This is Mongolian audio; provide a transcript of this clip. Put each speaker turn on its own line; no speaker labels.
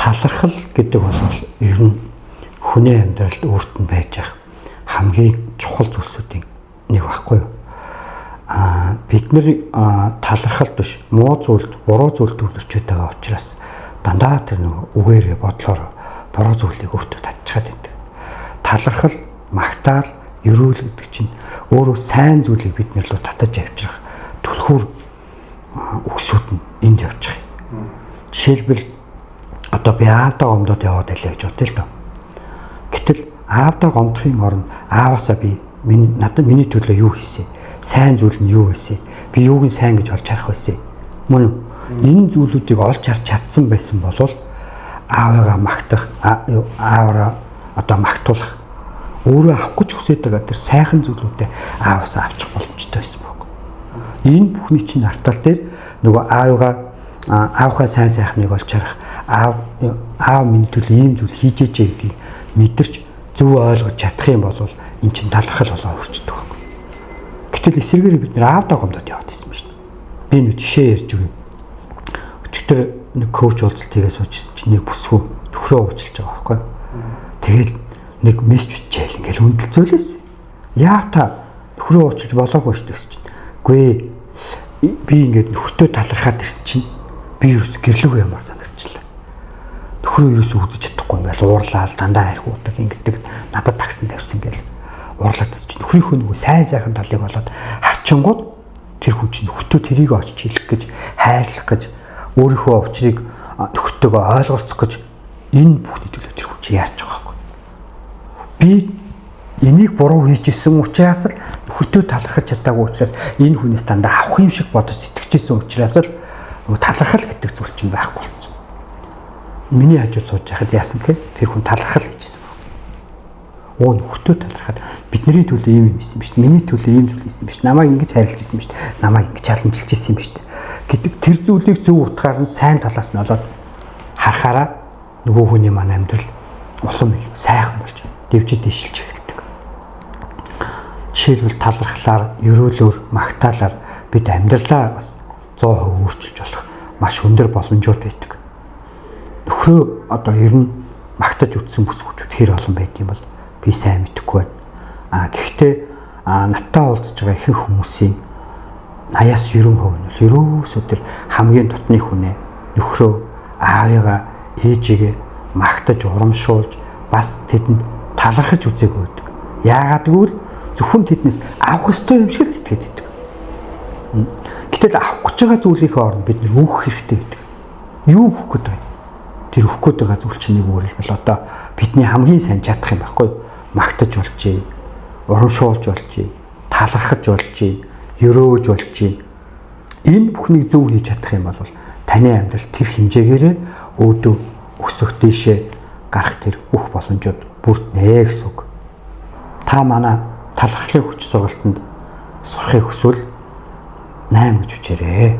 талархал гэдэг бол ер нь хүний амьдралд өөрт нь байж байгаа хамгийн чухал зүйлсүүдийн нэг байхгүй юу? Бид нэр талархал биш, муу зүйлд, буруу зүйлд төвлөрчөөд байгаа учраас дандаа тэр нэг үгээрээ бодлоор буруу зүйлийг өөртөө татчихад байдаг. Талархал, магтаал, ерөөл гэдэг чинь өөрөө сайн зүйлийг бид нэр рүү татаж авчрах түлхүүр үгсүүд нь энд явж байгаа. Жишээлбэл одоо би аавдаа гомдоод яваад байлаа гэж бодъё л доо. Гэтэл аавдаа гомдохын оронд ааваасаа би миний төлөө юу хийсэн? Сайн зүйл нь юу байсан? Би юуг нь сайн гэж олж харах байсан? Мөн энэ зүйлүүдийг олж харж чадсан байсан бол аавыгаа магтах, аавраа одоо магтуулах, өөрөө авах гэж хүсэж байгаа тэр сайхан зүйлүүдээ ааваасаа авчих боломжтой байсан байхгүй. Энэ бүхний чинь артал дээр нөгөө аавынхаа сайн сайхныг олж харах, аав миний төлөө ийм зүйл хийж ээжээ гэдгийг мэдэрч зөв ойлгож чадах юм бол эн чинь талархал болоо өрчдөг байхгүй. Гэтэл эсрэгээр бид нэр аавдаа гомдоод яваад байсан юм шүү дээ. Би нэг жишээ ярьж өгье. Өчигдөр нэг коуч уулзалтыгээс суучсан чинь нэг бүсгүй төхрөө уучлж байгаа байхгүй. Тэгээд нэг мессеж бичээл ингээл хүндэлцөөлөөс. Яа та төхрөө уучлж болоогүй шүү дээ чинь. Гүй би ингээд нөхөртөө талархаад ирсэн чинь би ерөөс гэрлүүгээ юмар санагчлаа. Нөхрөө ерөөсөө үзэж чадахгүй ингээл уурлаад дандаа архиудаг ингээд надад таксан тавьсан гэл уурлаад чинь нөхрийнхөө нөгөө сайн сайхан талыг болоод харчингууд тэр хүн чинь нөхөртөө тэрийг очиж хэлэх гэж хайрлах гэж өөрийнхөө учрыг нөхөртөөгөө ойлголцох гэж энэ бүхний төлөө тэр хүн чинь яарч байгаа байхгүй. Би энийг буруу хийжсэн учраас л нөхөртөө талархаж чадаагүй учраас энэ хүнээс дандаа авах юм шиг бодож сэтгэжсэн учраас л нөгөө талархал гэдэг зүйл чинь байхгүй болсон. Миний хажууд сууж байхад яасан гэхээр тэр хүн талархал хийжсэн. Нөхөртөө талархаад бидний төлөө ийм юм хийсэн биз дээ. Миний төлөө ийм зүйл хийсэн биз дээ. Намайг ингэж хайрлаж ирсэн биз дээ. Намайг ингэж халамжилж ирсэн биз дээ. Гэдэг тэр зүйлийг зөв утгаар нь сайн талаас нь олоод харахаараа нөгөө хүний маань амьдрал улам сайхан болж дэвжид дэвшилж эхэлдэг. Жишээлбэл талархлаар, ерөөлөөр, магтаалаар бид амьдралаа бас 100% өөрчилж болох маш өндөр боломжууд байдаг. Нөхрөө одоо ер нь магтаж үтсэн бүсгүүчүүд хэр олон байдаг юм бол би сайн мэдэхгүй байна. Гэхдээ надтай уулзж байгаа ихэнх хүмүүсийн 80-90% нь бол ерөөсөө тэр хамгийн дотны хүнээ нөхрөө, аавыгаа, ээжигээ магтаж урамшуулж бас тэдэнд талархаж үзээгүй байдаг. Яагаад гэвэл зөвхөн тэднээс авах ёстой юм шиг л сэтгэж байдаг. Гэтэл авах гэж байгаа зүйлийнхээ оронд бид нэр өгөх хэрэгтэй байдаг. Юу өгөх гээд байгаа? Тэр өгөх гээд байгаа зүйл чинь нэг өөр хэлбэл одоо бидний хамгийн сайн чадах юм байхгүй юу? Магтаж болжээ, урамшуулж болжээ, талархаж болжээ, ерөөж болжээ. Энэ бүхнийг зөв хийж чадах юм бол таны амьдрал тэр хэмжээгээрээ өөдөө өсөх дэшээ гарах тэр бүх боломжууд бүрднэ гэсэн үг. Та манай талархлын хүч сургалтанд сурахыг хүсвэл 8 гэж хүчээрээ.